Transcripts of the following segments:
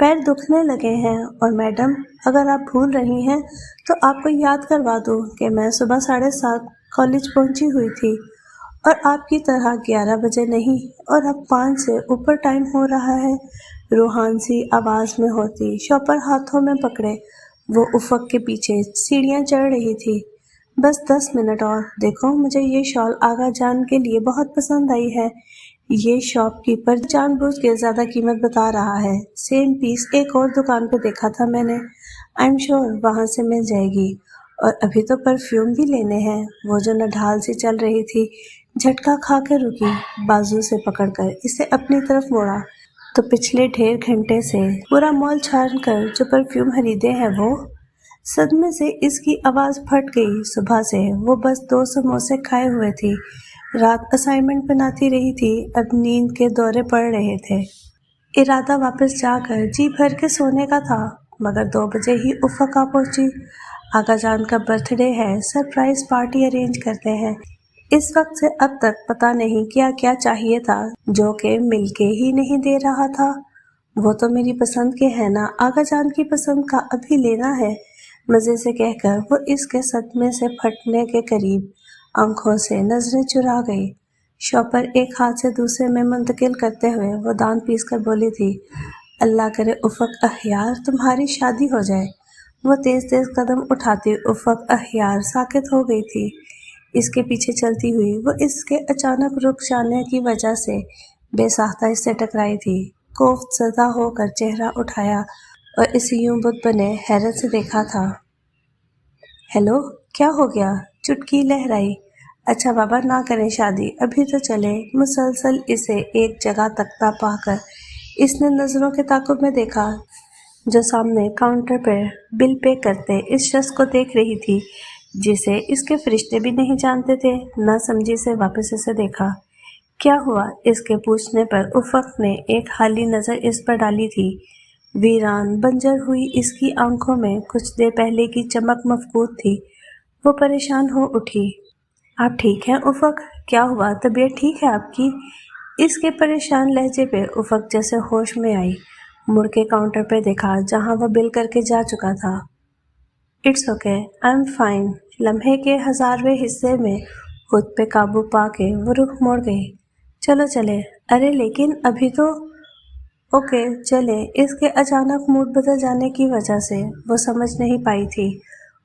پیر دکھنے لگے ہیں اور میڈم اگر آپ بھول رہی ہیں تو آپ کو یاد کروا دوں کہ میں صبح 7:30 کالج پہنچی ہوئی تھی اور آپ کی طرح 11 بجے نہیں، اور اب 5 سے اوپر ٹائم ہو رہا ہے، روحان سی آواز میں ہوتی شاپر ہاتھوں میں پکڑے وہ افق کے پیچھے سیڑھیاں چڑھ رہی تھی۔ بس 10 منٹ اور، دیکھو مجھے یہ شال آغا جان کے لیے بہت پسند آئی ہے، یہ شاپ کیپر جان بوجھ کے زیادہ قیمت بتا رہا ہے، سیم پیس ایک اور دکان پہ دیکھا تھا میں نے، آئی ایم شور وہاں سے مل جائے گی، اور ابھی تو پرفیوم بھی لینے ہیں۔ وہ جو نڈھال سی چل رہی تھی جھٹکا کھا کے رکی، بازو سے پکڑ کر اسے اپنی طرف موڑا تو پچھلے ڈھیر گھنٹے سے پورا مال چھان کر جو پرفیوم خریدے ہیں وہ۔ صدمے سے اس کی آواز پھٹ گئی، صبح سے وہ بس 2 سموسے کھائے ہوئے تھی، رات اسائنمنٹ بناتی رہی تھی، اب نیند کے دورے پڑ رہے تھے۔ ارادہ واپس جا کر جی بھر کے سونے کا تھا، مگر 2 بجے ہی افق آ پہنچی۔ آغا جان کا برتھ ڈے ہے، سرپرائز پارٹی ارینج کرتے ہیں۔ اس وقت سے اب تک پتہ نہیں کیا کیا چاہیے تھا جو کہ مل کے ہی نہیں دے رہا تھا۔ وہ تو میری پسند کے ہے نا، آغا جان کی پسند کا ابھی لینا ہے، مزے سے کہہ کر وہ اس کے صدمے سے پھٹنے کے قریب آنکھوں سے نظریں چرا گئی۔ شاپر ایک ہاتھ سے دوسرے میں منتقل کرتے ہوئے وہ دانت پیس کر بولی تھی، اللہ کرے افق احیار تمہاری شادی ہو جائے۔ وہ تیز تیز قدم اٹھاتی افق احیار ساکت ہو گئی تھی، اس کے پیچھے چلتی ہوئی وہ اس کے اچانک رک جانے کی وجہ سے بے ساختہ اس سے ٹکرائی تھی۔ کوفت زدہ ہو کر چہرہ اٹھایا اور اسے یوں بت بنے حیرت سے دیکھا تھا۔ ہیلو، کیا ہو گیا؟ چٹکی لہرائی۔ اچھا بابا نہ کریں شادی، ابھی تو چلے۔ مسلسل اسے ایک جگہ تکتا پا کر اس نے نظروں کے تعاقب میں دیکھا جو سامنے کاؤنٹر پر بل پے کرتے اس شخص کو دیکھ رہی تھی جسے اس کے فرشتے بھی نہیں جانتے تھے۔ نہ سمجھی سے واپس اسے دیکھا۔ کیا ہوا؟ اس کے پوچھنے پر افق نے ایک حالی نظر اس پر ڈالی تھی، ویران بنجر ہوئی اس کی آنکھوں میں کچھ دیر پہلے کی چمک مفقود تھی۔ وہ پریشان ہو اٹھی۔ آپ ٹھیک ہیں افق؟ کیا ہوا؟ طبیعت ٹھیک ہے آپ کی؟ اس کے پریشان لہجے پہ افق جیسے ہوش میں آئی، مڑ کے کاؤنٹر پہ دیکھا جہاں وہ بل کر کے جا چکا تھا۔ It's okay, I'm fine. لمحے کے 1000ویں حصے میں خود پہ قابو پا کے وہ رخ موڑ گئی۔ چلو چلے۔ ارے لیکن ابھی تو۔ اوکے چلے۔ اس کے اچانک موڈ بدل جانے کی وجہ سے وہ سمجھ نہیں پائی تھی۔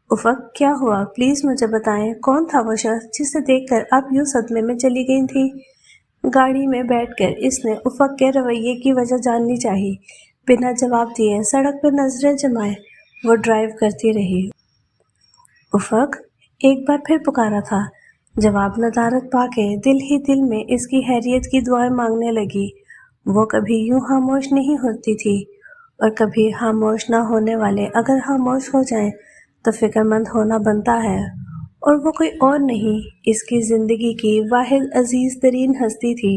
افق کیا ہوا؟ پلیز مجھے بتائیں، کون تھا وہ شخص جسے دیکھ کر آپ یوں صدمے میں چلی گئی تھی؟ گاڑی میں بیٹھ کر اس نے افق کے رویے کی وجہ جاننی چاہی۔ بنا جواب دیے سڑک پہ نظریں جمائے وہ ڈرائیو کرتی رہی۔ افق ایک بار پھر پکارا تھا۔ جواب ندارت پا کے دل ہی دل میں اس کی خیریت کی دعائیں مانگنے لگی۔ وہ کبھی یوں خاموش نہیں ہوتی تھی، اور کبھی خاموش نہ ہونے والے اگر خاموش ہو جائیں تو فکر مند ہونا بنتا ہے، اور وہ کوئی اور نہیں، اس کی زندگی کی واحد عزیز ترین ہستی تھی۔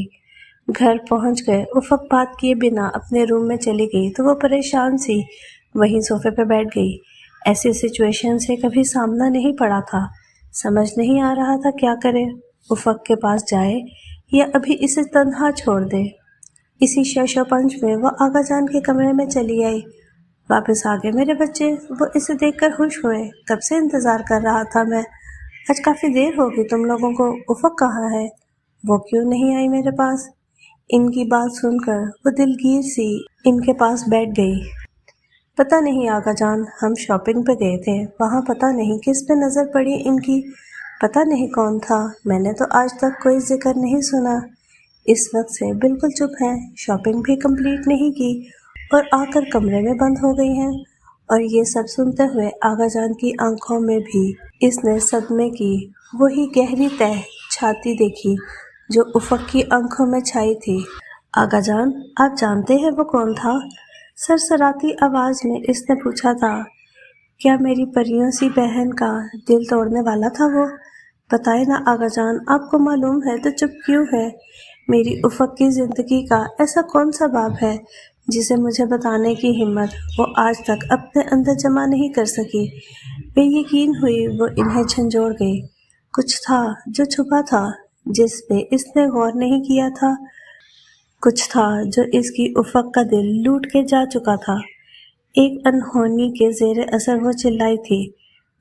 گھر پہنچ گئے افق بات کیے بنا اپنے روم میں چلی گئی تو وہ پریشان سی وہیں صوفے پہ بیٹھ گئی۔ ایسی سچویشن سے کبھی سامنا نہیں پڑا تھا، سمجھ نہیں آ رہا تھا کیا کرے، افق کے پاس جائے یا ابھی اسے تنہا چھوڑ دے۔ اسی شش و پنج میں وہ آغا جان کے کمرے میں چلی آئی۔ واپس آ گئے میرے بچے؟ وہ اسے دیکھ کر خوش ہوئے۔ کب سے انتظار کر رہا تھا میں، آج کافی دیر ہوگی تم لوگوں کو۔ افق کہاں ہے؟ وہ کیوں نہیں آئی میرے پاس؟ ان کی بات سن کر وہ دلگیر سی ان کے پاس بیٹھ گئی۔ پتہ نہیں آغا جان، ہم شاپنگ پہ گئے تھے، وہاں پتہ نہیں کس پہ نظر پڑی ان کی، پتہ نہیں کون تھا، میں نے تو آج تک کوئی ذکر نہیں سنا۔ اس وقت سے بالکل چپ ہیں، شاپنگ بھی کمپلیٹ نہیں کی اور آ کر کمرے میں بند ہو گئی ہیں۔ اور یہ سب سنتے ہوئے آغا جان کی آنکھوں میں بھی اس نے صدمے کی وہی گہری تہ چھاتی دیکھی جو افق کی آنکھوں میں چھائی تھی۔ آغا جان، آپ جانتے ہیں وہ کون تھا؟ سرسراتی آواز میں اس نے پوچھا تھا۔ کیا میری پریوں سی بہن کا دل توڑنے والا تھا وہ؟ بتائے نا آغا جان، آپ کو معلوم ہے تو چپ کیوں ہے؟ میری افق کی زندگی کا ایسا کون سا باب ہے جسے مجھے بتانے کی ہمت وہ آج تک اپنے اندر جمع نہیں کر سکی؟ بے یقین ہوئی وہ انہیں جھنجھوڑ گئی۔ کچھ تھا جو چھپا تھا، جس پہ اس نے غور نہیں کیا تھا۔ کچھ تھا جو اس کی افق کا دل لوٹ کے جا چکا تھا۔ ایک انہونی کے زیر اثر وہ چلائی تھی،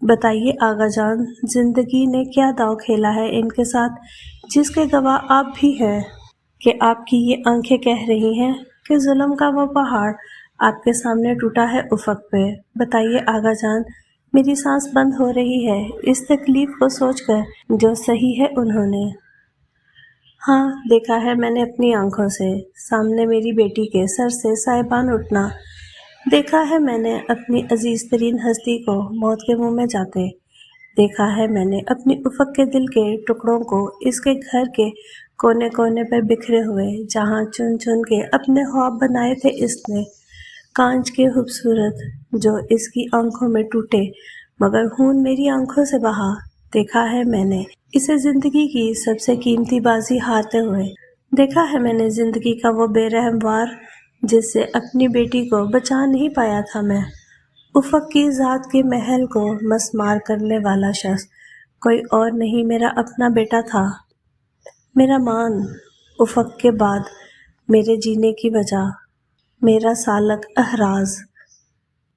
بتائیے آغا جان، زندگی نے کیا داؤ کھیلا ہے ان کے ساتھ، جس کے گواہ آپ بھی ہیں کہ آپ کی یہ آنکھیں کہہ رہی ہیں کہ ظلم کا وہ پہاڑ آپ کے سامنے ٹوٹا ہے افق پہ۔ بتائیے آغا جان، میری سانس بند ہو رہی ہے اس تکلیف کو سوچ کر جو سہی ہے انہوں نے۔ ہاں، دیکھا ہے میں نے اپنی آنکھوں سے سامنے میری بیٹی کے سر سے سائبان اٹھنا، دیکھا ہے میں نے اپنی عزیز ترین ہستی کو موت کے منہ میں جاتے، دیکھا ہے میں نے اپنی افق کے دل کے ٹکڑوں کو اس کے گھر کے کونے کونے پر بکھرے ہوئے، جہاں چن چن کے اپنے خواب بنائے تھے اس نے، کانچ کے خوبصورت جو اس کی آنکھوں میں ٹوٹے مگر خون میری آنکھوں سے بہا، دیکھا ہے میں نے اسے زندگی کی سب سے قیمتی بازی ہارتے ہوئے، دیکھا ہے میں نے زندگی کا وہ بے رحم وار جس سے اپنی بیٹی کو بچا نہیں پایا تھا میں۔ افق کی ذات کے محل کو مسمار کرنے والا شخص کوئی اور نہیں میرا اپنا بیٹا تھا، میرا مان، افق کے بعد میرے جینے کی وجہ، میرا سالک احراز۔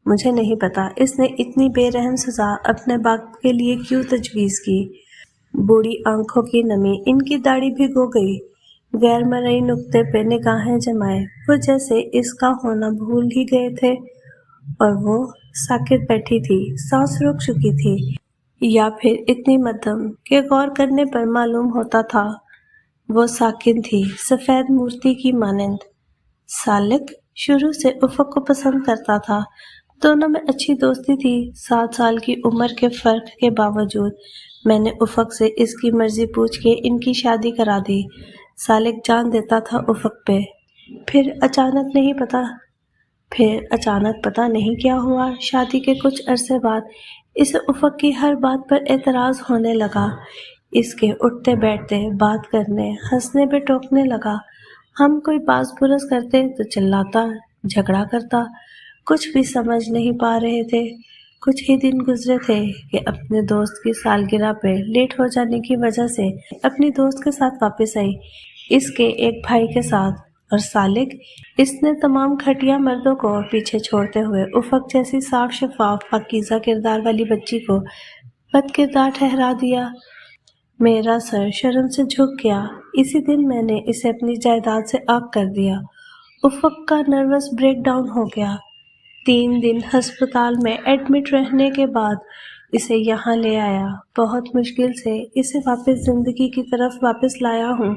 مجھے نہیں پتا اس نے اتنی بے رحم سزا اپنے باپ کے لیے کیوں تجویز کی۔ بوڑھی آنکھوں کی نمی ان کی داڑھی بھگو گئی، غیر مرئی نقطے پہ نگاہیں جمائے وہ جیسے اس کا ہونا بھول ہی گئے تھے، اور وہ ساکت بیٹھی تھی، سانس رک چکی تھی، یا پھر اتنی مدھم کہ غور کرنے پر معلوم ہوتا تھا وہ ساکن تھی، سفید مورتی کی مانند۔ سالک شروع سے افق کو پسند کرتا تھا، دونوں میں اچھی دوستی تھی، 7 سال کی عمر کے فرق کے باوجود میں نے افق سے اس کی مرضی پوچھ کے ان کی شادی کرا دی۔ سالک جان دیتا تھا افق پہ، پھر اچانک پتہ نہیں کیا ہوا، شادی کے کچھ عرصے بعد اسے افق کی ہر بات پر اعتراض ہونے لگا، اس کے اٹھتے بیٹھتے، بات کرنے، ہنسنے پہ ٹوکنے لگا، ہم کوئی باز پرس کرتے تو چلاتا، جھگڑا کرتا، کچھ بھی سمجھ نہیں پا رہے تھے۔ کچھ ہی دن گزرے تھے کہ اپنے دوست کی سالگرہ پہ لیٹ ہو جانے کی وجہ سے اپنی دوست کے ساتھ واپس آئی، اس کے ایک بھائی کے ساتھ، اور سالک اس نے تمام گھٹیا مردوں کو پیچھے چھوڑتے ہوئے افق جیسی صاف شفاف پاکیزہ کردار والی بچی کو بد کردار ٹھہرا دیا۔ میرا سر شرم سے جھک گیا، اسی دن میں نے اسے اپنی جائیداد سے عاق کر دیا۔ افق کا نروس بریک ڈاؤن ہو گیا، 3 دن ہسپتال میں ایڈمٹ رہنے کے بعد اسے یہاں لے آیا، بہت مشکل سے اسے واپس زندگی کی طرف واپس لایا ہوں،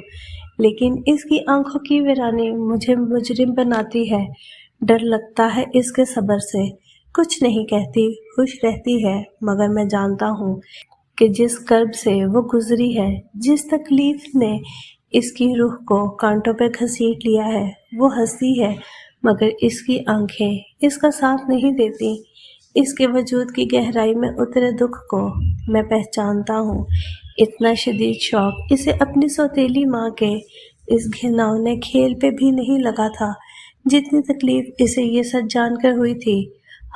لیکن اس کی آنکھوں کی ویرانی مجھے مجرم بناتی ہے، ڈر لگتا ہے اس کے صبر سے، کچھ نہیں کہتی، خوش رہتی ہے، مگر میں جانتا ہوں کہ جس کرب سے وہ گزری ہے، جس تکلیف نے اس کی روح کو کانٹوں پہ گھسیٹ لیا ہے، وہ ہنستی ہے مگر اس کی آنکھیں اس کا ساتھ نہیں دیتی، اس کے وجود کی گہرائی میں اترے دکھ کو میں پہچانتا ہوں، اتنا شدید شوق اسے اپنی سوتیلی ماں کے اس گھناؤنے کھیل پہ بھی نہیں لگا تھا، جتنی تکلیف اسے یہ سچ جان کر ہوئی تھی،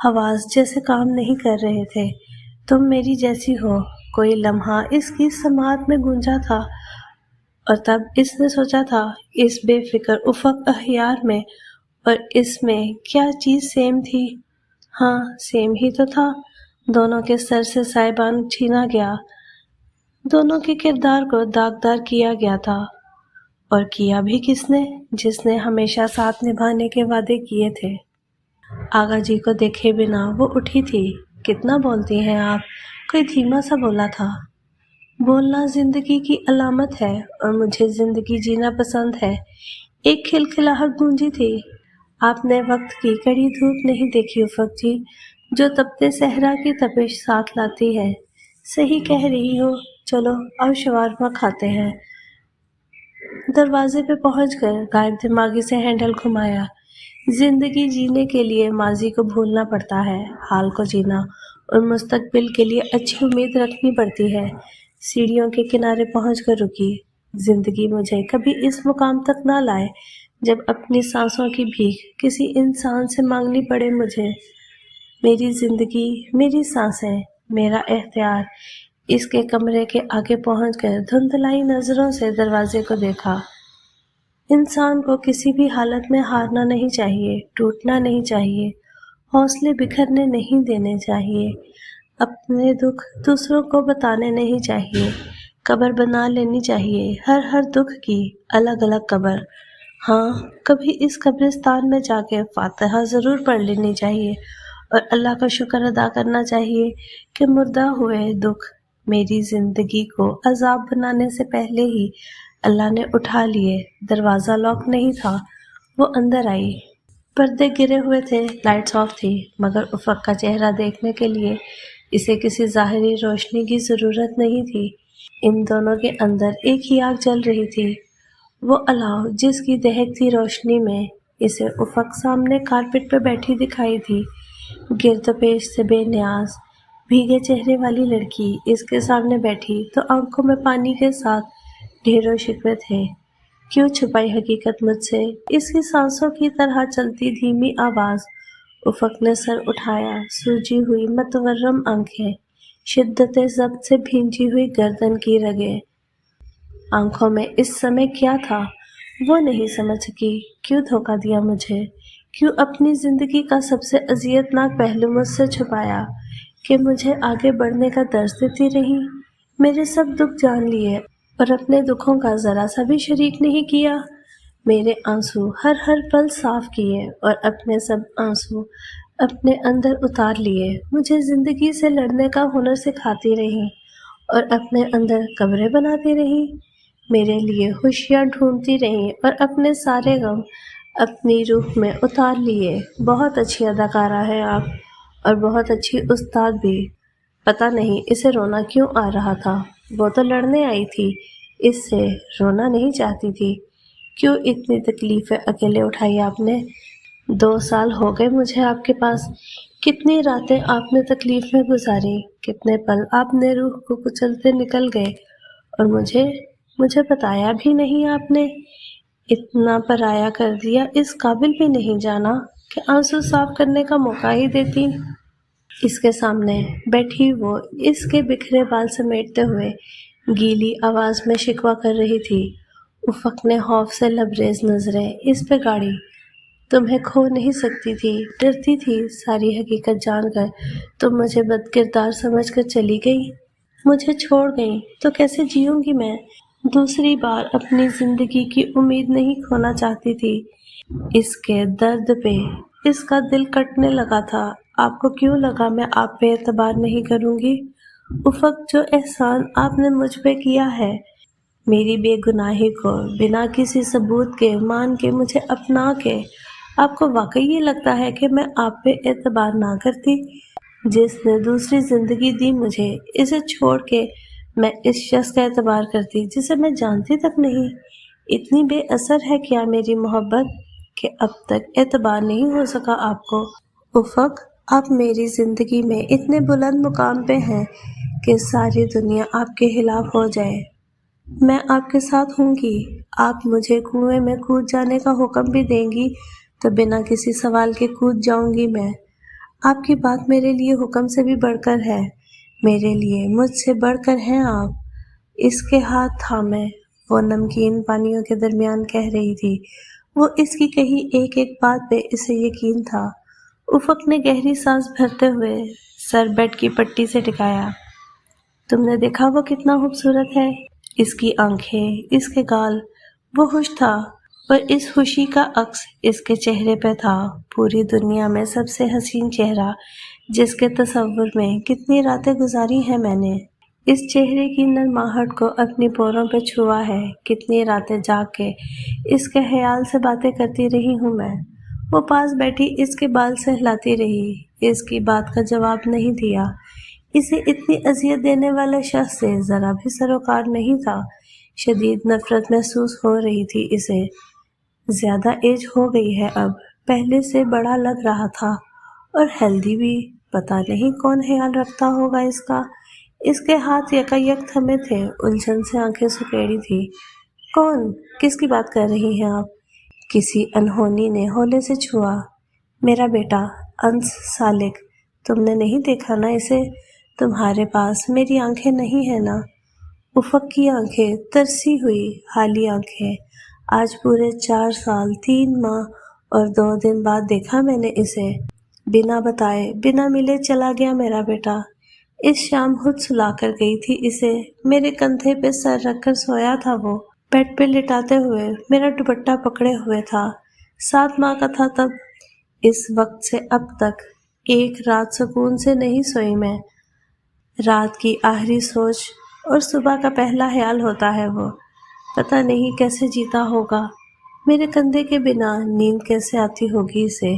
حواس جیسے کام نہیں کر رہے تھے، تم میری جیسی ہو، کوئی لمحہ اس کی سماعت میں گونجا تھا، اور تب اس نے سوچا تھا اس بے فکر افق احیار میں اور اس میں کیا چیز سیم تھی؟ ہاں، سیم ہی تو تھا، دونوں کے سر سے سائبان چھینا گیا، دونوں کے کردار کو داغدار کیا گیا تھا، اور کیا بھی کس نے؟ جس نے ہمیشہ ساتھ نبھانے کے وعدے کیے تھے۔ آغا جی کو دیکھے بنا وہ اٹھی تھی۔ کتنا بولتی ہیں آپ؟ کوئی دھیما سا بولا تھا۔ بولنا زندگی کی علامت ہے اور مجھے زندگی جینا پسند ہے۔ ایک کھلکھلاہٹ گونجی تھی۔ آپ نے وقت کی کڑی دھوپ نہیں دیکھی افق جی، جو تپتے صحرا کی تپش ساتھ لاتی ہے۔ صحیح کہہ رہی ہو، چلو اب شاورما کھاتے ہیں۔ دروازے پہ پہنچ کر غائب دماغی سے ہینڈل گھمایا۔ زندگی جینے کے لیے ماضی کو بھولنا پڑتا ہے، حال کو جینا اور مستقبل کے لیے اچھی امید رکھنی پڑتی ہے۔ سیڑھیوں کے کنارے پہنچ کر رکی۔ زندگی مجھے کبھی اس مقام تک نہ لائے جب اپنی سانسوں کی بھیک کسی انسان سے مانگنی پڑے مجھے۔ میری زندگی، میری سانسیں، میرا اختیار۔ اس کے کمرے کے آگے پہنچ کر دھندلائی نظروں سے دروازے کو دیکھا۔ انسان کو کسی بھی حالت میں ہارنا نہیں چاہیے، ٹوٹنا نہیں چاہیے، حوصلے بکھرنے نہیں دینے چاہیے، اپنے دکھ دوسروں کو بتانے نہیں چاہیے، قبر بنا لینی چاہیے، ہر دکھ کی الگ الگ قبر۔ ہاں، کبھی اس قبرستان میں جا کے فاتحہ ضرور پڑھ لینی چاہیے اور اللہ کا شکر ادا کرنا چاہیے کہ مردہ ہوئے دکھ میری زندگی کو عذاب بنانے سے پہلے ہی اللہ نے اٹھا لیے۔ دروازہ لاک نہیں تھا، وہ اندر آئی۔ پردے گرے ہوئے تھے، لائٹس آف تھی، مگر افق کا چہرہ دیکھنے کے لیے اسے کسی ظاہری روشنی کی ضرورت نہیں تھی۔ ان دونوں کے اندر ایک ہی آگ جل رہی تھی، وہ الاؤ جس کی دہکتی روشنی میں اسے افق سامنے کارپٹ پہ بیٹھی دکھائی تھی۔ گرد و پیش سے بے نیاز بھیگے چہرے والی لڑکی اس کے سامنے بیٹھی تو آنکھوں میں پانی کے ساتھ ڈھیروں شکوے تھے۔ کیوں چھپائی حقیقت مجھ سے؟ اس کی سانسوں کی طرح چلتی دھیمی آواز۔ افق نے سر اٹھایا، سوجی ہوئی متورم آنکھیں، شدت ضبط سے بھینجی ہوئی گردن کی رگیں۔ آنکھوں میں اس سمے کیا تھا وہ نہیں سمجھ سکی۔ کیوں دھوکہ دیا مجھے؟ کیوں اپنی زندگی کا سب سے اذیت ناک پہلو مجھ سے چھپایا کہ مجھے آگے بڑھنے کا درس دیتی رہی؟ میرے سب دکھ جان لیے اور اپنے دکھوں کا ذرا سا بھی شریک نہیں کیا۔ میرے آنسو ہر پل صاف کیے اور اپنے سب آنسو اپنے اندر اتار لیے۔ مجھے زندگی سے لڑنے کا ہنر سکھاتی رہی اور اپنے اندر قبریں بناتی رہی۔ میرے لیے خوشیاں ڈھونڈتی رہی اور اپنے سارے غم اپنی روح میں اتار لیے۔ بہت اچھی اداکارہ ہے آپ اور بہت اچھی استاد بھی۔ پتہ نہیں اسے رونا کیوں آ رہا تھا، وہ تو لڑنے آئی تھی، اس سے رونا نہیں چاہتی تھی۔ کیوں اتنی تکلیفیں اکیلے اٹھائی آپ نے؟ 2 سال ہو گئے مجھے آپ کے پاس۔ کتنی راتیں آپ نے تکلیف میں گزاری، کتنے پل آپ نے روح کو کچلتے نکل گئے اور مجھے بتایا بھی نہیں آپ نے۔ اتنا پرایا کر دیا، اس قابل بھی نہیں جانا کہ آنسو صاف کرنے کا موقع ہی دیتی۔ اس کے سامنے بیٹھی وہ اس کے بکھرے بال سمیٹتے ہوئے گیلی آواز میں شکوہ کر رہی تھی۔ افق نے خوف سے لبریز نظریں اس پہ گاڑی۔ تمہیں کھو نہیں سکتی تھی، ڈرتی تھی ساری حقیقت جان کر تم مجھے بد کردار سمجھ کر چلی گئی، مجھے چھوڑ گئی تو کیسے جیوں گی میں؟ دوسری بار اپنی زندگی کی امید نہیں کھونا چاہتی تھی۔ اس کے درد پہ اس کا دل کٹنے لگا تھا۔ آپ کو کیوں لگا میں آپ پہ اعتبار نہیں کروں گی؟ افق، جو احسان آپ نے مجھ پہ کیا ہے، میری بے گناہی کو بنا کسی ثبوت کے مان کے مجھے اپنا کے، آپ کو واقعی یہ لگتا ہے کہ میں آپ پہ اعتبار نہ کرتی؟ جس نے دوسری زندگی دی مجھے، اسے چھوڑ کے میں اس شخص کا اعتبار کرتی جسے میں جانتی تک نہیں؟ اتنی بے اثر ہے کیا میری محبت کہ اب تک اعتبار نہیں ہو سکا آپ کو؟ افق، آپ میری زندگی میں اتنے بلند مقام پہ ہیں کہ ساری دنیا آپ کے خلاف ہو جائے، میں آپ کے ساتھ ہوں گی۔ آپ مجھے کنویں میں کود جانے کا حکم بھی دیں گی تو بنا کسی سوال کے کود جاؤں گی میں۔ آپ کی بات میرے لیے حکم سے بھی بڑھ کر ہے، میرے لیے مجھ سے بڑھ کر ہیں آپ۔ اس کے ہاتھ تھامے وہ نمکین پانیوں کے درمیان کہہ رہی تھی۔ وہ اس کی کہی ایک ایک بات پہ اسے یقین تھا۔ افق نے گہری سانس بھرتے ہوئے سر بیڈ کی پٹی سے ٹکایا۔ تم نے دیکھا وہ کتنا خوبصورت ہے؟ اس کی آنکھیں، اس کے گال، وہ خوش تھا اور اس خوشی کا عکس اس کے چہرے پہ تھا۔ پوری دنیا میں سب سے حسین چہرہ جس کے تصور میں کتنی راتیں گزاری ہیں میں نے، اس چہرے کی نرماہٹ کو اپنی پوروں پہ چھوا ہے، کتنی راتیں جاگ کے اس کے خیال سے باتیں کرتی رہی ہوں میں۔ وہ پاس بیٹھی اس کے بال سہلاتی رہی، اس کی بات کا جواب نہیں دیا۔ اسے اتنی اذیت دینے والے شخص سے ذرا بھی سروکار نہیں تھا۔ شدید نفرت محسوس ہو رہی تھی اسے۔ زیادہ ایج ہو گئی ہے اب، پہلے سے بڑا لگ رہا تھا اور ہیلدی بھی۔ پتہ نہیں کون خیال رکھتا ہوگا اس کا۔ اس کے ہاتھ یکایک تھمے تھے، الجھن سے آنکھیں سکیڑی تھی۔ کون؟ کس کی بات کر رہی ہیں آپ؟ کسی انہونی نے ہولے سے چھوا۔ میرا بیٹا انس سالک، تم نے نہیں دیکھا نا اسے؟ تمہارے پاس میری آنکھیں نہیں ہیں نا؟ افق کی آنکھیں ترسی ہوئی خالی آنکھیں آج پورے 4 سال 3 ماہ اور 2 دن بعد دیکھا میں نے اسے۔ بنا بتائے، بنا ملے چلا گیا میرا بیٹا۔ اس شام خود سلا کر گئی تھی اسے، میرے کندھے پہ سر رکھ کر سویا تھا وہ، بیڈ پہ لٹاتے ہوئے، میرا دوپٹہ پکڑے ہوئے تھا۔ 7 ماہ کا تھا تب۔ اس وقت سے اب تک ایک رات سکون سے نہیں سوئی میں۔ رات کی آخری سوچ اور صبح کا پہلا خیال ہوتا ہے وہ، پتہ نہیں کیسے جیتا ہوگا، میرے کندھے کے بنا نیند کیسے آتی ہوگی اسے،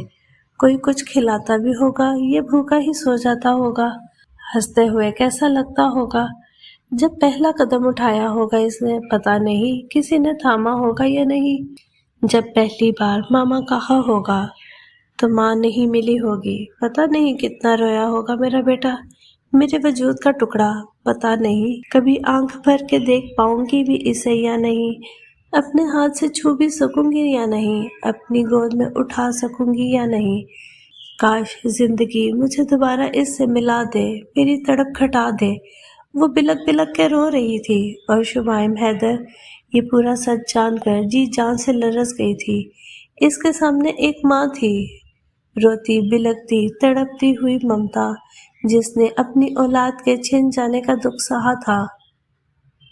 کوئی کچھ کھلاتا بھی ہوگا یہ بھوکا ہی سو جاتا ہوگا، ہنستے ہوئے کیسا لگتا ہوگا جب پہلا قدم اٹھایا ہوگا اس نے، پتہ نہیں کسی نے تھاما ہوگا یا نہیں، جب پہلی بار ماما کہا ہوگا تو ماں نہیں ملی ہوگی، پتہ نہیں کتنا رویا ہوگا میرا بیٹا، میرے وجود کا ٹکڑا، پتہ نہیں کبھی آنکھ بھر کے دیکھ پاؤں گی بھی اسے یا نہیں، اپنے ہاتھ سے چھو بھی سکوں گی یا نہیں، اپنی گود میں اٹھا سکوں گی یا نہیں، کاش زندگی مجھے دوبارہ اس سے ملا دے، میری تڑپ گھٹا دے۔ وہ بلک بلک کے رو رہی تھی اور شمائم حیدر یہ پورا سچ جان کر جی جان سے لرز گئی تھی۔ اس کے سامنے ایک ماں تھی، روتی بلکتی تڑپتی ہوئی ممتا، جس نے اپنی اولاد کے چھن جانے کا دکھ سہا تھا۔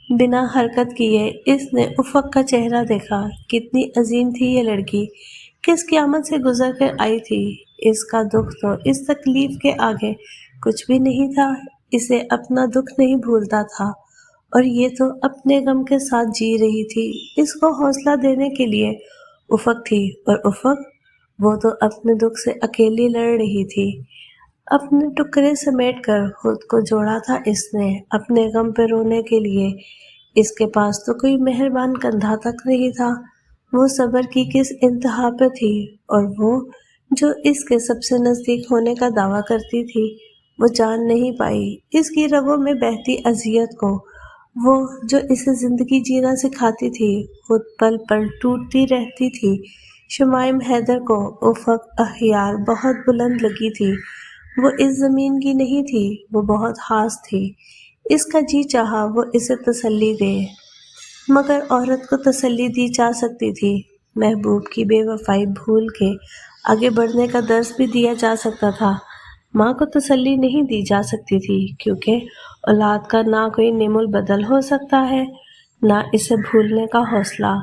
بنا حرکت کیے اس نے افق کا چہرہ دیکھا، کتنی عظیم تھی یہ لڑکی، کس قیامت سے گزر کر آئی تھی، اس کا دکھ تو اس تکلیف کے آگے کچھ بھی نہیں تھا، اسے اپنا دکھ نہیں بھولتا تھا، اور یہ تو اپنے غم کے ساتھ جی رہی تھی، اس کو حوصلہ دینے کے لیے افق تھی، اور افق وہ تو اپنے دکھ سے اکیلی لڑ رہی تھی، اپنے ٹکڑے سمیٹ کر خود کو جوڑا تھا اس نے اپنے غم پہ رونے کے لیے، اس کے پاس تو کوئی مہربان کندھا تک نہیں تھا، وہ صبر کی کس انتہا پہ تھی، اور وہ جو اس کے سب سے نزدیک ہونے کا دعویٰ کرتی تھی، وہ جان نہیں پائی اس کی رگوں میں بہتی اذیت کو، وہ جو اسے زندگی جینا سکھاتی تھی، خود پل پل ٹوٹتی رہتی تھی۔ شمائم حیدر کو افق احیار بہت بلند لگی تھی، وہ اس زمین کی نہیں تھی، وہ بہت خاص تھی، اس کا جی چاہا وہ اسے تسلی دے، مگر عورت کو تسلی دی جا سکتی تھی، محبوب کی بے وفائی بھول کے آگے بڑھنے کا درس بھی دیا جا سکتا تھا، ماں کو تسلی نہیں دی جا سکتی تھی، کیونکہ اولاد کا نہ کوئی نعم البدل ہو سکتا ہے، نہ اسے بھولنے کا حوصلہ،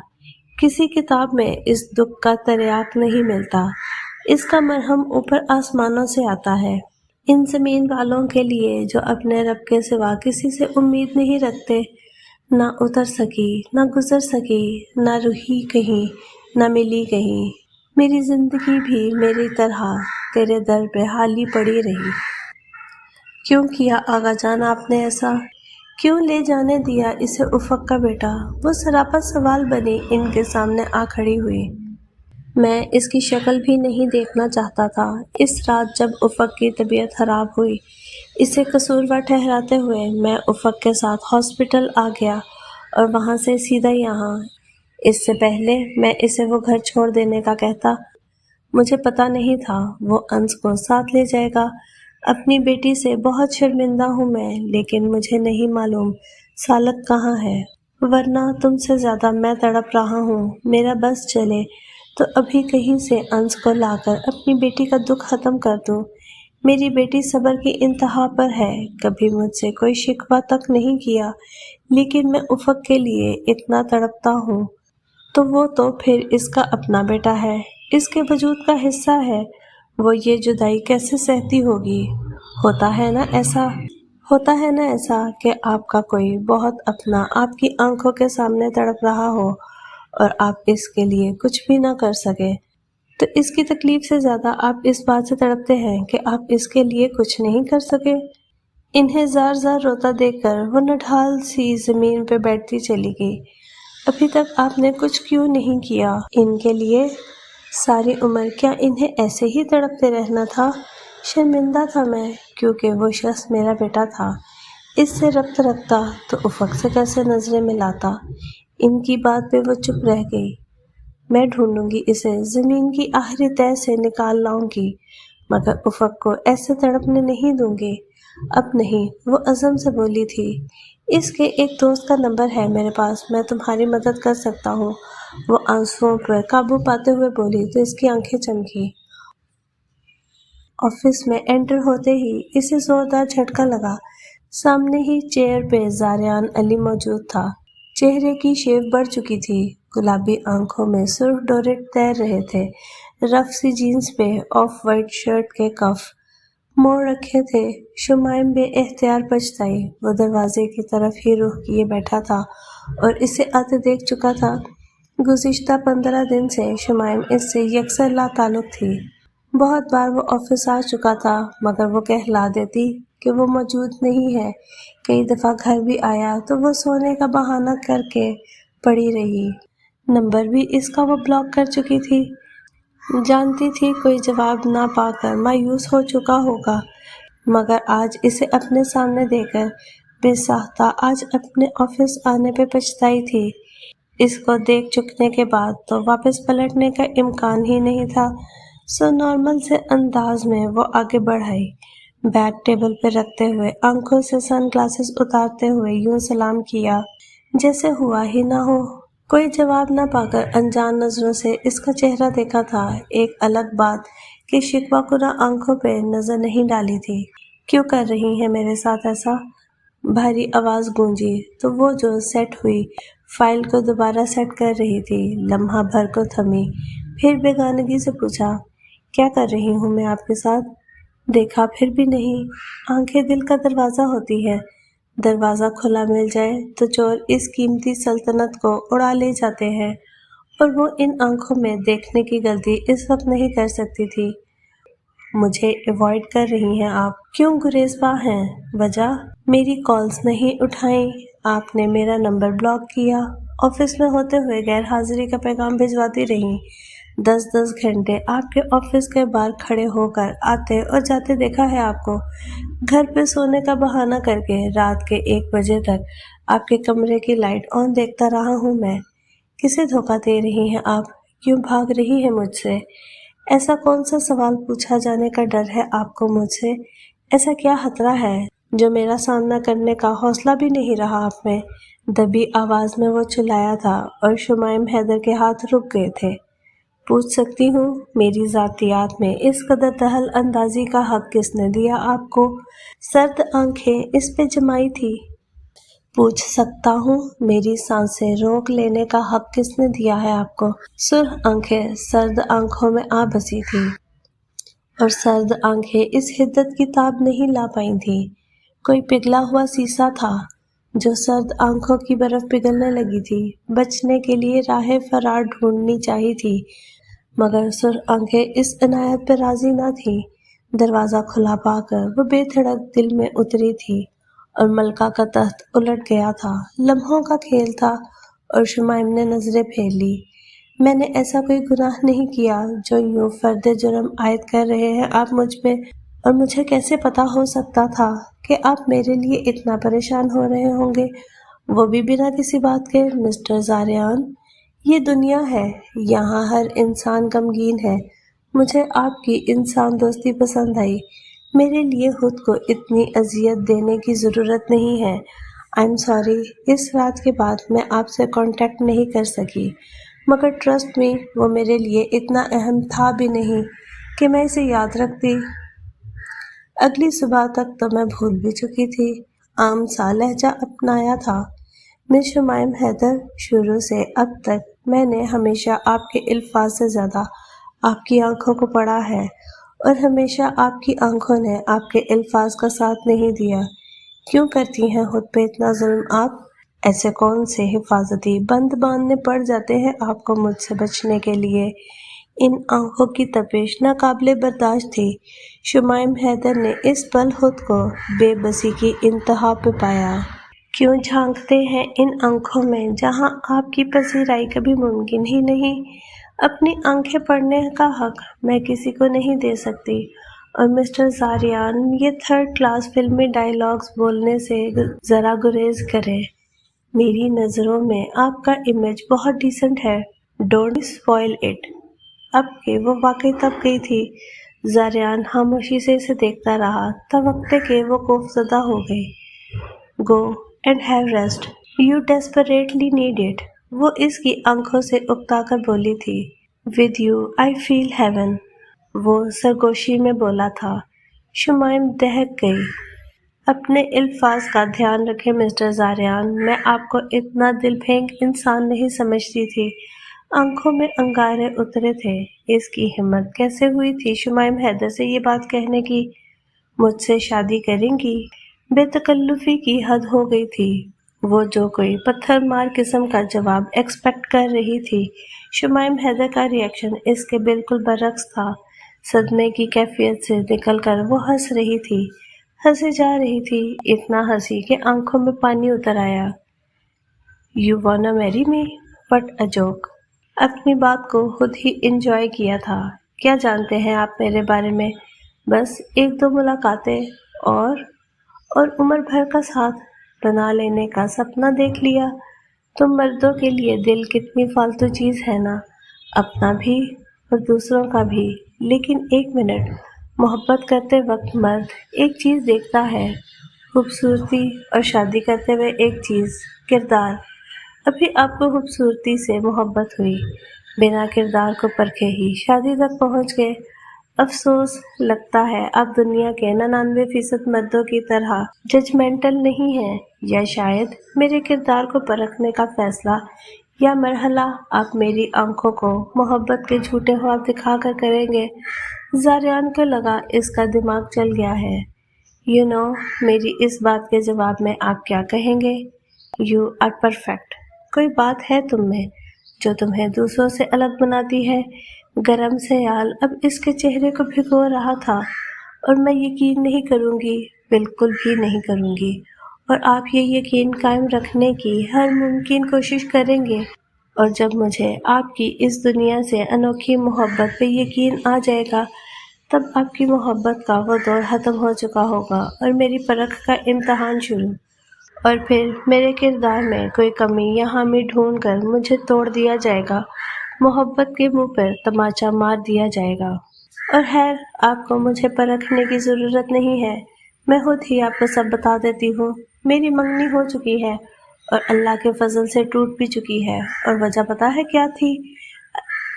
کسی کتاب میں اس دکھ کا تریاق نہیں ملتا، اس کا مرہم اوپر آسمانوں سے آتا ہے، ان زمین والوں کے لیے جو اپنے رب کے سوا کسی سے امید نہیں رکھتے، نہ اتر سکی، نہ گزر سکی، نہ رہی کہیں، نہ ملی کہیں، میری زندگی بھی میری طرح تیرے در پہ حالی پڑی رہی۔ کیوں کیا آغا جان آپ نے ایسا؟ کیوں لے جانے دیا اسے افق کا بیٹا؟ وہ سراپا سوال بنی ان کے سامنے آ کھڑی ہوئی۔ میں اس کی شکل بھی نہیں دیکھنا چاہتا تھا۔ اس رات جب افق کی طبیعت خراب ہوئی، اسے قصوروار ٹھہراتے ہوئے میں افق کے ساتھ ہاسپٹل آ گیا اور وہاں سے سیدھا یہاں۔ اس سے پہلے میں اسے وہ گھر چھوڑ دینے کا کہتا، مجھے پتا نہیں تھا وہ انس کو ساتھ لے جائے گا۔ اپنی بیٹی سے بہت شرمندہ ہوں میں، لیکن مجھے نہیں معلوم سالک کہاں ہے، ورنہ تم سے زیادہ میں تڑپ رہا ہوں، میرا بس چلے تو ابھی کہیں سے انس کو لا کر اپنی بیٹی کا دکھ ختم کر دوں۔ میری بیٹی صبر کی انتہا پر ہے، کبھی مجھ سے کوئی شکوہ تک نہیں کیا، لیکن میں افق کے لیے اتنا تڑپتا ہوں تو وہ تو پھر اس کا اپنا بیٹا ہے، اس کے وجود کا حصہ ہے، وہ یہ جدائی کیسے سہتی ہوگی؟ ہوتا ہے نا ایسا کہ آپ کا کوئی بہت اپنا آپ کی آنکھوں کے سامنے تڑپ رہا ہو اور آپ اس کے لیے کچھ بھی نہ کر سکے، تو اس کی تکلیف سے زیادہ آپ اس بات سے تڑپتے ہیں کہ آپ اس کے لیے کچھ نہیں کر سکے۔ انہیں زار زار روتا دیکھ کر وہ نڈھال سی زمین پہ بیٹھتی چلی گئی۔ ابھی تک آپ نے کچھ کیوں نہیں کیا ان کے لیے؟ ساری عمر کیا انہیں ایسے ہی تڑپتے رہنا تھا؟ شرمندہ تھا میں، کیونکہ وہ شخص میرا بیٹا تھا، اس سے ربط رکھتا تو افق سے کیسے نظریں ملاتا؟ ان کی بات پہ وہ چپ رہ گئی۔ میں ڈھونڈوں گی اسے، زمین کی آخری تہہ سے نکال لاؤں گی، مگر افق کو ایسے تڑپنے نہیں دوں گی۔ اب نہیں، وہ عزم سے بولی تھی۔ اس کے ایک دوست کا نمبر ہے میرے پاس، میں تمہاری مدد کر سکتا ہوں، وہ آنسوؤں پر قابو پاتے ہوئے بولی تو اس کی آنکھیں چمکی۔ آفس میں انٹر ہوتے ہی اسے زوردار جھٹکا لگا۔ سامنے ہی چیئر پہ زاریان علی موجود تھا۔ چہرے کی شیو بڑھ چکی تھی، گلابی آنکھوں میں سرخ ڈورے تیر رہے تھے، رف سی جینز پہ آف وائٹ شرٹ کے کف موڑ رکھے تھے۔ شمائم بے اختیار پچھتائی۔ وہ دروازے کی طرف ہی رخ کیے بیٹھا تھا اور اسے آتے دیکھ چکا تھا۔ گزشتہ 15 دن سے شمائم اس سے یکسر لا تعلق تھی۔ بہت بار وہ آفس آ چکا تھا مگر وہ کہلا دیتی کہ وہ موجود نہیں ہے۔ کئی دفعہ گھر بھی آیا تو وہ سونے کا بہانہ کر کے پڑی رہی۔ نمبر بھی اس کا وہ بلاک کر چکی تھی۔ جانتی تھی کوئی جواب نہ پا کر مایوس ہو چکا ہوگا مگر آج اسے اپنے سامنے دے کر بے ساختہ آج اپنے آفس آنے پہ پچھتائی تھی۔ اس کو دیکھ چکنے کے بعد تو واپس پلٹنے کا امکان ہی نہیں تھا، سو نارمل سے انداز میں وہ آگے بڑھائی۔ بیگ ٹیبل پہ رکھتے ہوئے آنکھوں سے سن گلاسز اتارتے ہوئے یوں سلام کیا جیسے ہوا ہی نہ ہو۔ کوئی جواب نہ پا کر انجان نظروں سے اس کا چہرہ دیکھا تھا۔ ایک الگ بات کہ شکوہ کناں آنکھوں پہ نظر نہیں ڈالی تھی۔ کیوں کر رہی ہیں میرے ساتھ ایسا؟ بھاری آواز گونجی تو وہ جو سیٹ ہوئی فائل کو دوبارہ سیٹ کر رہی تھی لمحہ بھر کو تھمی، پھر بیگانگی سے پوچھا، کیا کر رہی ہوں میں آپ کے ساتھ؟ دیکھا پھر بھی نہیں۔ آنکھیں دل کا دروازہ ہوتی ہے، دروازہ کھلا مل جائے تو چور اس قیمتی سلطنت کو اڑا لے جاتے ہیں اور وہ ان آنکھوں میں دیکھنے کی غلطی اس وقت نہیں کر سکتی تھی۔ مجھے ایوائڈ کر رہی ہیں آپ؟ کیوں گریزباں ہیں؟ وجہ؟ میری کالز نہیں اٹھائیں، آپ نے میرا نمبر بلاک کیا، آفس میں ہوتے ہوئے غیر حاضری کا پیغام بھجواتی رہیں، 10 گھنٹے آپ کے آفس کے باہر کھڑے ہو کر آتے اور جاتے دیکھا ہے آپ کو، گھر پہ سونے کا بہانہ کر کے رات کے 1 بجے تک آپ کے کمرے کی لائٹ آن دیکھتا رہا ہوں میں۔ کسے دھوکہ دے رہی ہیں آپ؟ کیوں بھاگ رہی ہیں مجھ سے؟ ایسا کون سا سوال پوچھا جانے کا ڈر ہے آپ کو مجھ سے؟ ایسا کیا خطرہ ہے جو میرا سامنا کرنے کا حوصلہ بھی نہیں رہا آپ میں؟ دبی آواز میں وہ چلایا تھا اور شمائم حیدر کے ہاتھ رک گئے تھے۔ پوچھ سکتی ہوں میری ذاتیات میں اس قدر دخل اندازی کا حق کس نے دیا آپ کو؟ سرد آنکھیں اس پہ جمائی تھی۔ پوچھ سکتا ہوں میری سانسیں روک لینے کا حق کس نے دیا ہے آپ کو؟ سرخ آنکھیں سرد آنکھوں میں آ بسی تھی اور سرد آنکھیں اس حدت کی تاب نہیں لا پائی تھی۔ کوئی پگھلا ہوا سیسا تھا جو سرد آنکھوں کی برف پگھلنے لگی تھی۔ بچنے کے لیے راہ فرار ڈھونڈنی چاہی تھی مگر سرخ آنکھیں اس عنایت پہ راضی نہ تھی۔ دروازہ کھلا پا کر وہ بے دھڑک دل میں اتری تھی اور ملکہ کا تخت الٹ گیا تھا۔ لمحوں کا کھیل تھا اور شمائم نے نظریں پھیر لی۔ میں نے ایسا کوئی گناہ نہیں کیا جو یوں فرد جرم عائد کر رہے ہیں آپ مجھ پہ، اور مجھے کیسے پتا ہو سکتا تھا کہ آپ میرے لیے اتنا پریشان ہو رہے ہوں گے، وہ بھی بنا کسی بات کے؟ مسٹر زاریان، یہ دنیا ہے، یہاں ہر انسان غمگین ہے۔ مجھے آپ کی انسان دوستی پسند آئی۔ میرے لیے خود کو اتنی اذیت دینے کی ضرورت نہیں ہے۔ آئی ایم سوری، اس رات کے بعد میں آپ سے کانٹیکٹ نہیں کر سکی مگر ٹرسٹ می وہ میرے لیے اتنا اہم تھا بھی نہیں کہ میں اسے یاد رکھتی۔ اگلی صبح تک تو میں بھول بھی چکی تھی۔ عام سا لہجہ اپنایا تھا۔ مس شمائم حیدر، شروع سے اب تک میں نے ہمیشہ آپ کے الفاظ سے زیادہ آپ کی آنکھوں کو پڑھا ہے اور ہمیشہ آپ کی آنکھوں نے آپ کے الفاظ کا ساتھ نہیں دیا۔ کیوں کرتی ہیں خود پہ اتنا ظلم آپ؟ ایسے کون سے حفاظتی بند باندھنے پڑ جاتے ہیں آپ کو مجھ سے بچنے کے لیے؟ ان آنکھوں کی تپش ناقابل برداشت تھی۔ شمائم حیدر نے اس پل خود کو بے بسی کی انتہا پہ پایا۔ کیوں جھانکتے ہیں ان آنکھوں میں جہاں آپ کی پذیرائی کبھی ممکن ہی نہیں؟ اپنی آنکھیں پڑھنے کا حق میں کسی کو نہیں دے سکتی۔ اور مسٹر زاریان، یہ 3rd کلاس فلمی ڈائیلاگز بولنے سے ذرا گریز کریں۔ میری نظروں میں آپ کا امیج بہت ڈیسنٹ ہے، ڈونٹ اسپوائل اٹ۔ اب کہ وہ واقعی تب گئی تھی، زاریان خاموشی سے اسے دیکھتا رہا، توقع کہ وہ خوفزدہ ہو گئی۔ Go and have rest, you desperately need it. وہ اس کی آنکھوں سے اکتا کر بولی تھی، with you I feel heaven. وہ سرگوشی میں بولا تھا۔ شمائم دہک گئی۔ اپنے الفاظ کا دھیان رکھیں مسٹر زاریان، میں آپ کو اتنا دل پھینک انسان نہیں سمجھتی تھی۔ آنکھوں میں انگارے اترے تھے۔ اس کی ہمت کیسے ہوئی تھی شمائم حیدر سے یہ بات کہنے کی؟ مجھ سے شادی کریں گی؟ بے تکلفی کی حد ہو گئی تھی۔ وہ جو کوئی پتھر مار قسم کا جواب ایکسپیکٹ کر رہی تھی، شمائم حیدر کا ریئیکشن اس کے بالکل برعکس تھا۔ صدمے کی کیفیت سے نکل کر وہ ہنس رہی تھی، ہنسی جا رہی تھی، اتنا ہنسی کہ آنکھوں میں پانی اتر آیا۔ یو وانا میری می؟ What a joke. اپنی بات کو خود ہی انجوائے کیا تھا۔ کیا جانتے ہیں آپ میرے بارے میں؟ بس ایک دو ملاقاتیں اور عمر بھر کا ساتھ بنا لینے کا سپنا دیکھ لیا۔ تم مردوں کے لیے دل کتنی فالتو چیز ہے نا، اپنا بھی اور دوسروں کا بھی۔ لیکن ایک منٹ، محبت کرتے وقت مرد ایک چیز دیکھتا ہے، خوبصورتی، اور شادی کرتے ہوئے ایک چیز، کردار۔ ابھی آپ کو خوبصورتی سے محبت ہوئی، بنا کردار کو پرکھے ہی شادی تک پہنچ گئے۔ افسوس، لگتا ہے آپ دنیا کے 99% مردوں کی طرح ججمنٹل نہیں ہیں، یا شاید میرے کردار کو پرکھنے کا فیصلہ یا مرحلہ آپ میری آنکھوں کو محبت کے جھوٹے خواب دکھا کر کریں گے۔ زاریان کو لگا اس کا دماغ چل گیا ہے۔ یو نو، میری اس بات کے جواب میں آپ کیا کہیں گے؟ You are perfect. کوئی بات ہے تم میں جو تمہیں دوسروں سے الگ بناتی ہے؟ گرم سیال اب اس کے چہرے کو بھگو رہا تھا۔ اور میں یقین نہیں کروں گی، بالکل بھی نہیں کروں گی، اور آپ یہ یقین قائم رکھنے کی ہر ممکن کوشش کریں گے، اور جب مجھے آپ کی اس دنیا سے انوکھی محبت پہ یقین آ جائے گا، تب آپ کی محبت کا وہ دور ختم ہو چکا ہوگا اور میری پرکھ کا امتحان شروع، اور پھر میرے کردار میں کوئی کمی یا خامی ڈھونڈ کر مجھے توڑ دیا جائے گا، محبت کے منہ پر تماچا مار دیا جائے گا۔ اور خیر، آپ کو مجھے پرکھنے کی ضرورت نہیں ہے، میں خود ہی آپ کو سب بتا دیتی ہوں۔ میری منگنی ہو چکی ہے اور اللہ کے فضل سے ٹوٹ بھی چکی ہے، اور وجہ پتہ ہے کیا تھی؟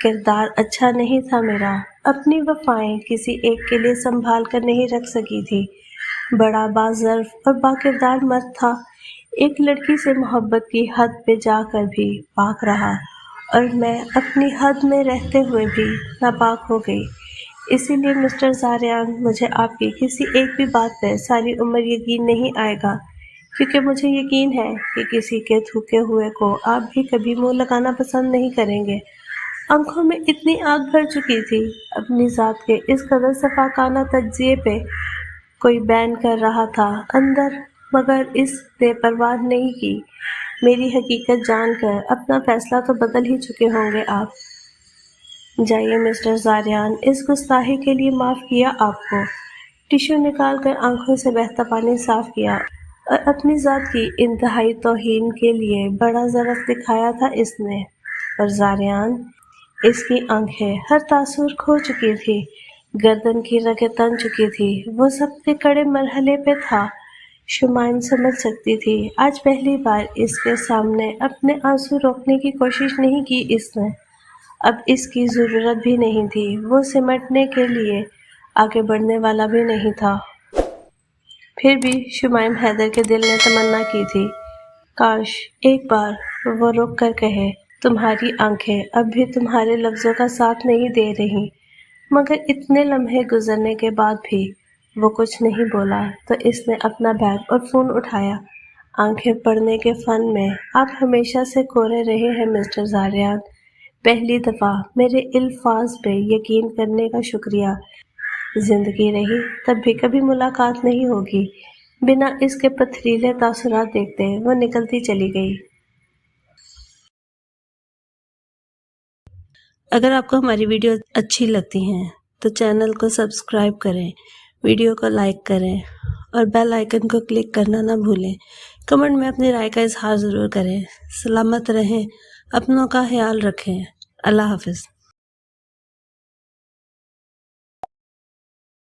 کردار اچھا نہیں تھا میرا، اپنی وفائیں کسی ایک کے لیے سنبھال کر نہیں رکھ سکی تھی۔ بڑا باظرف اور باکردار مرد تھا، ایک لڑکی سے محبت کی حد پہ جا کر بھی پاک رہا، اور میں اپنی حد میں رہتے ہوئے بھی ناپاک ہو گئی۔ اسی لیے مسٹر زاریان، مجھے آپ کی کسی ایک بھی بات پہ ساری عمر یقین نہیں آئے گا، کیونکہ مجھے یقین ہے کہ کسی کے تھوکے ہوئے کو آپ بھی کبھی منہ لگانا پسند نہیں کریں گے۔ آنکھوں میں اتنی آگ بھر چکی تھی، اپنی ذات کے اس قدر صفاقانہ تجزیے پہ کوئی بین کر رہا تھا اندر، مگر اس نے پرواہ نہیں کی۔ میری حقیقت جان کر اپنا فیصلہ تو بدل ہی چکے ہوں گے آپ۔ جائیے مسٹر زاریان، اس گستاخی کے لیے معاف کیا آپ کو۔ ٹشو نکال کر آنکھوں سے بہتا پانی صاف کیا، اور اپنی ذات کی انتہائی توہین کے لیے بڑا ضعف دکھایا تھا اس نے۔ اور زاریان، اس کی آنکھیں ہر تاثر کھو چکی تھی، گردن کی رگیں تن چکی تھی، وہ سب کے کڑے مرحلے پہ تھا۔ شمائم سمجھ سکتی تھی، آج پہلی بار اس کے سامنے اپنے آنسو روکنے کی کوشش نہیں کی اس نے، اب اس کی ضرورت بھی نہیں تھی، وہ سمٹنے کے لیے آگے بڑھنے والا بھی نہیں تھا۔ پھر بھی شمائم حیدر کے دل نے تمنا کی تھی، کاش ایک بار وہ رک کر کہے، تمہاری آنکھیں اب بھی تمہارے لفظوں کا ساتھ نہیں دے رہی، مگر اتنے لمحے گزرنے کے بعد بھی وہ کچھ نہیں بولا، تو اس نے اپنا بیگ اور فون اٹھایا۔ آنکھیں پڑھنے کے فن میں آپ ہمیشہ سے کورے رہے ہیں مسٹر زاریان، پہلی دفعہ میرے الفاظ پہ یقین کرنے کا شکریہ۔ زندگی رہی تب بھی کبھی ملاقات نہیں ہوگی۔ بنا اس کے پتھریلے تاثرات دیکھتے وہ نکلتی چلی گئی۔ اگر آپ کو ہماری ویڈیو اچھی لگتی ہیں تو چینل کو سبسکرائب کریں، ویڈیو کو لائک کریں، اور بیل آئیکن کو کلک کرنا نہ بھولیں۔ کمنٹ میں اپنی رائے کا اظہار ضرور کریں۔ سلامت رہیں، اپنوں کا خیال رکھیں۔ اللہ حافظ۔